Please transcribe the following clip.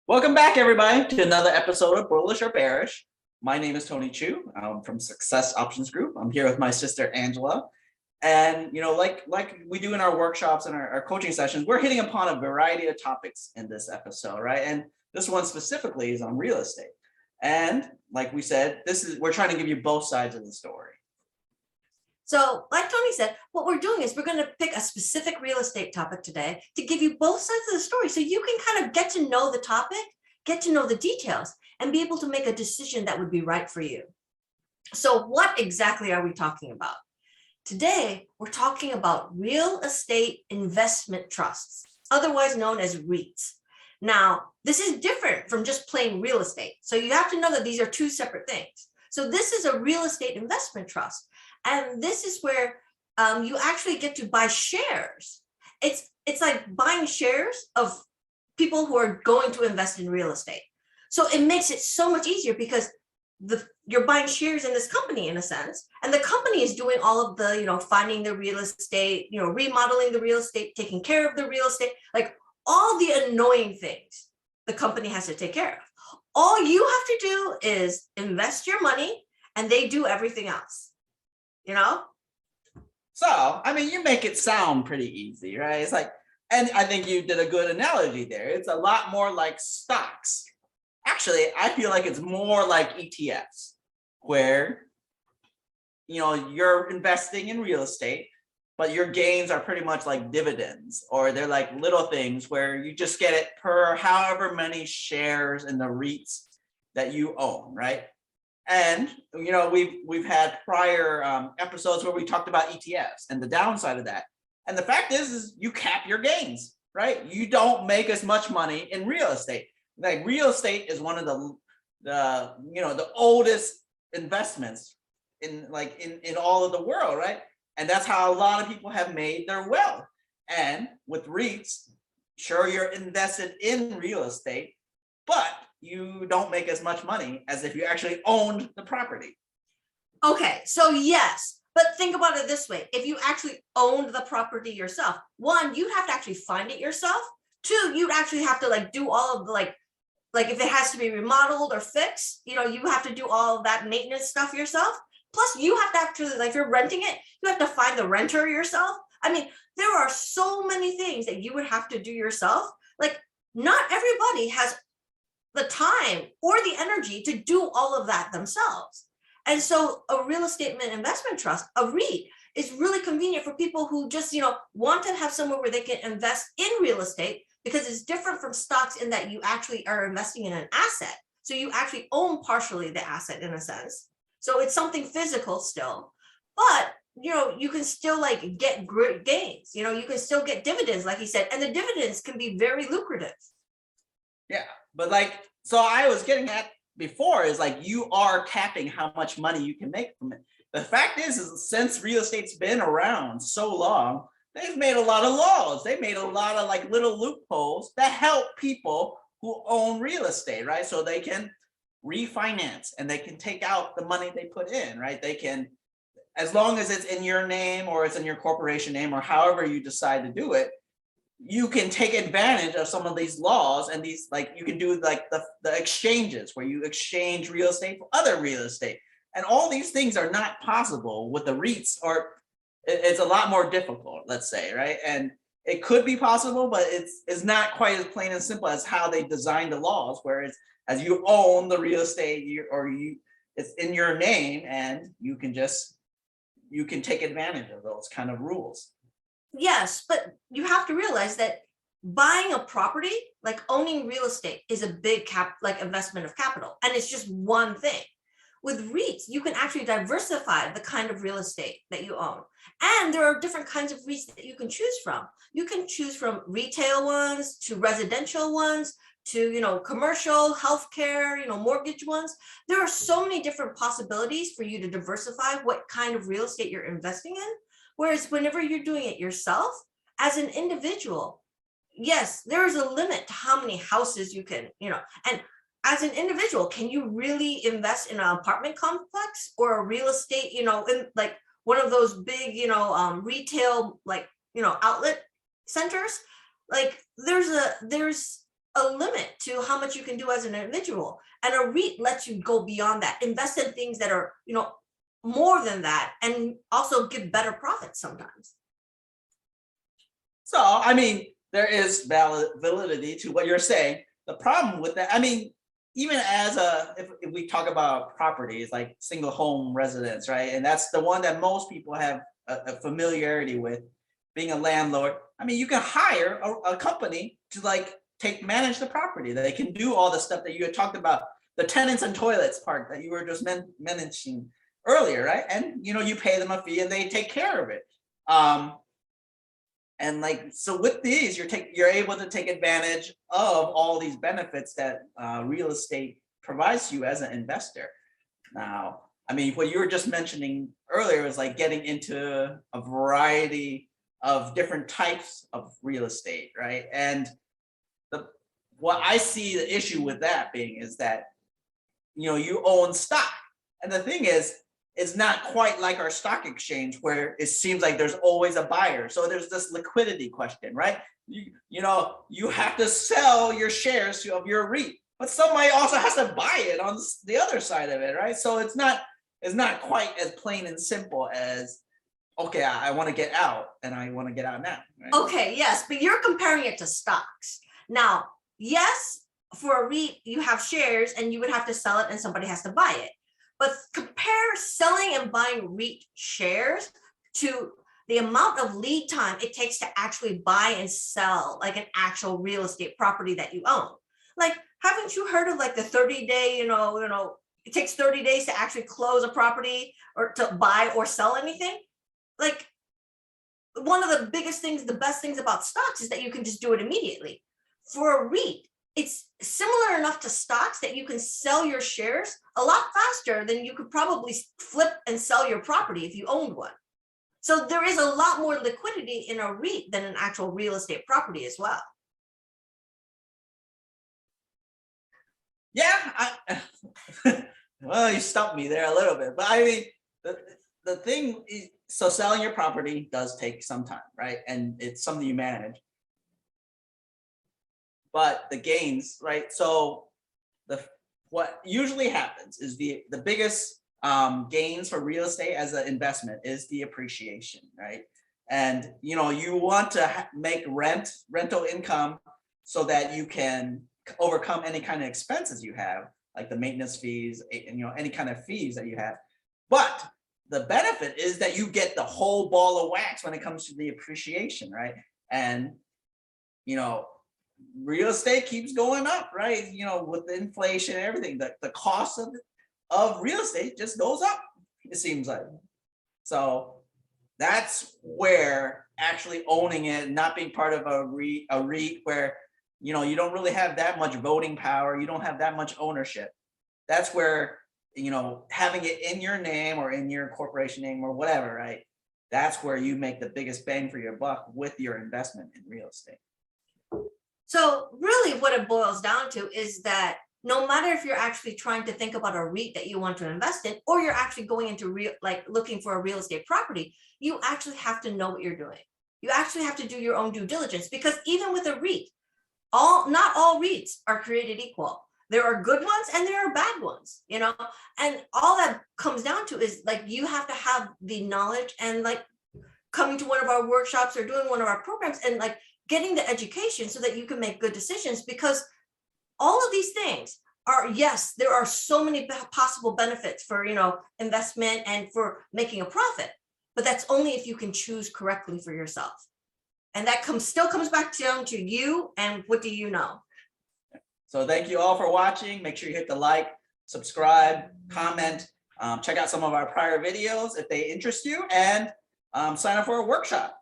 Welcome back, everybody, to another episode of Bullish or Bearish. My name is Tony Chu. I'm from Success Options Group. I'm here with my sister Angela, and like we do in our workshops and our coaching sessions, we're hitting upon a variety of topics in this episode, right? And this one specifically is on real estate. And like we said, we're trying to give you both sides of the story. So like Tony said, what we're doing is we're going to pick a specific real estate topic today to give you both sides of the story so you can kind of get to know the topic, get to know the details, and be able to make a decision that would be right for you. So what exactly are we talking about? Today, we're talking about real estate investment trusts, otherwise known as REITs. Now, this is different from just plain real estate. So you have to know that these are two separate things. So this is a real estate investment trust. And this is where you actually get to buy shares. It's like buying shares of people who are going to invest in real estate. So it makes it so much easier because you're buying shares in this company in a sense, and the company is doing all of the, finding the real estate, remodeling the real estate, taking care of the real estate, like all the annoying things the company has to take care of. All you have to do is invest your money and they do everything else. So, you make it sound pretty easy, right? It's like, and I think you did a good analogy there. It's a lot more like stocks. Actually, I feel like it's more like ETFs, where, you're investing in real estate, but your gains are pretty much like dividends, or they're like little things where you just get it per however many shares in the REITs that you own, right? And we've had prior episodes where we talked about ETFs and the downside of that. And the fact is you cap your gains, right? You don't make as much money in real estate. Like real estate is one of the oldest investments in all of the world, right? And that's how a lot of people have made their wealth. And with REITs, sure, you're invested in real estate, but you don't make as much money as if you actually owned the property. Okay, so yes, but think about it this way. If you actually owned the property yourself, one, you'd have to actually find it yourself. Two, you'd actually have to do all of the like if it has to be remodeled or fixed, you have to do all of that maintenance stuff yourself. Plus, you have to actually, if you're renting it, you have to find the renter yourself. There are so many things that you would have to do yourself. Not everybody has the time or the energy to do all of that themselves. And so a real estate investment trust, a REIT, is really convenient for people who just, want to have somewhere where they can invest in real estate, because it's different from stocks in that you actually are investing in an asset. So you actually own partially the asset in a sense. So it's something physical still, but you can still get great gains. You can still get dividends, like he said, and the dividends can be very lucrative. Yeah, but so I was getting at before is you are capping how much money you can make from it. The fact is since real estate's been around so long, they've made a lot of laws. They made a lot of little loopholes that help people who own real estate, right? So they can refinance and they can take out the money they put in, right? They can, as long as it's in your name or it's in your corporation name or however you decide to do it, you can take advantage of some of these laws, and these you can do the exchanges where you exchange real estate for other real estate, and all these things are not possible with the REITs, or it's a lot more difficult, let's say, right? And it could be possible, but it's not quite as plain and simple as how they designed the laws, where it's as you own the real estate it's in your name, and you can take advantage of those kind of rules. Yes, but you have to realize that buying a property, like owning real estate, is a big investment of capital, and it's just one thing. With REITs, you can actually diversify the kind of real estate that you own. And there are different kinds of REITs that you can choose from. You can choose from retail ones to residential ones to, commercial, healthcare, mortgage ones. There are so many different possibilities for you to diversify what kind of real estate you're investing in. Whereas whenever you're doing it yourself, as an individual, yes, there is a limit to how many houses you can, and as an individual, can you really invest in an apartment complex or a real estate, in one of those big, retail, outlet centers? There's a limit to how much you can do as an individual. And a REIT lets you go beyond that, invest in things that are, more than that, and also give better profits sometimes. So, I mean, there is validity to what you're saying. The problem with that, I mean, even as if we talk about properties like single home residence, right? And that's the one that most people have a familiarity with, being a landlord. I mean, you can hire a company to like manage the property. They can do all the stuff that you had talked about, the tenants and toilets part that you were just mentioning earlier, right? And you pay them a fee and they take care of it. And like, so with these, you're able to take advantage of all these benefits that real estate provides you as an investor. Now, I mean, what you were just mentioning earlier is like getting into a variety of different types of real estate, right? And what I see the issue with that being is that, you own stock. And the thing is, it's not quite like our stock exchange where it seems like there's always a buyer. So there's this liquidity question, right? You have to sell your shares of your REIT, but somebody also has to buy it on the other side of it, right? So it's not quite as plain and simple as, okay, I want to get out and I want to get out now. Right? Okay, yes, but you're comparing it to stocks. Now, yes, for a REIT, you have shares and you would have to sell it and somebody has to buy it. But compare selling and buying REIT shares to the amount of lead time it takes to actually buy and sell like an actual real estate property that you own. Like, haven't you heard of like the 30-day, it takes 30 days to actually close a property or to buy or sell anything? Like, one of the biggest things, the best things about stocks is that you can just do it immediately. For a REIT, it's similar enough to stocks that you can sell your shares a lot faster than you could probably flip and sell your property if you owned one. So there is a lot more liquidity in a REIT than an actual real estate property as well. Yeah, well, you stumped me there a little bit, but I mean, the thing is, so selling your property does take some time, right? And it's something you manage. But the gains, right? So what usually happens is the biggest gains for real estate as an investment is the appreciation, right? And you want to make rental income so that you can overcome any kind of expenses you have, like the maintenance fees, and any kind of fees that you have. But the benefit is that you get the whole ball of wax when it comes to the appreciation, right? And real estate keeps going up, right? With the inflation and everything, the cost of real estate just goes up, it seems like. So that's where actually owning it, not being part of a REIT where you don't really have that much voting power, you don't have that much ownership. That's where having it in your name or in your corporation name or whatever, right? That's where you make the biggest bang for your buck with your investment in real estate. So really what it boils down to is that no matter if you're actually trying to think about a REIT that you want to invest in, or you're actually going into looking for a real estate property, you actually have to know what you're doing. You actually have to do your own due diligence, because even with a REIT, not all REITs are created equal. There are good ones and there are bad ones, and all that comes down to is like, you have to have the knowledge and like coming to one of our workshops or doing one of our programs and like getting the education so that you can make good decisions, because all of these things are, yes, there are so many possible benefits for, investment and for making a profit, but that's only if you can choose correctly for yourself. And that still comes back down to you and what do you know? So thank you all for watching. Make sure you hit the like, subscribe, comment, check out some of our prior videos if they interest you, and sign up for a workshop.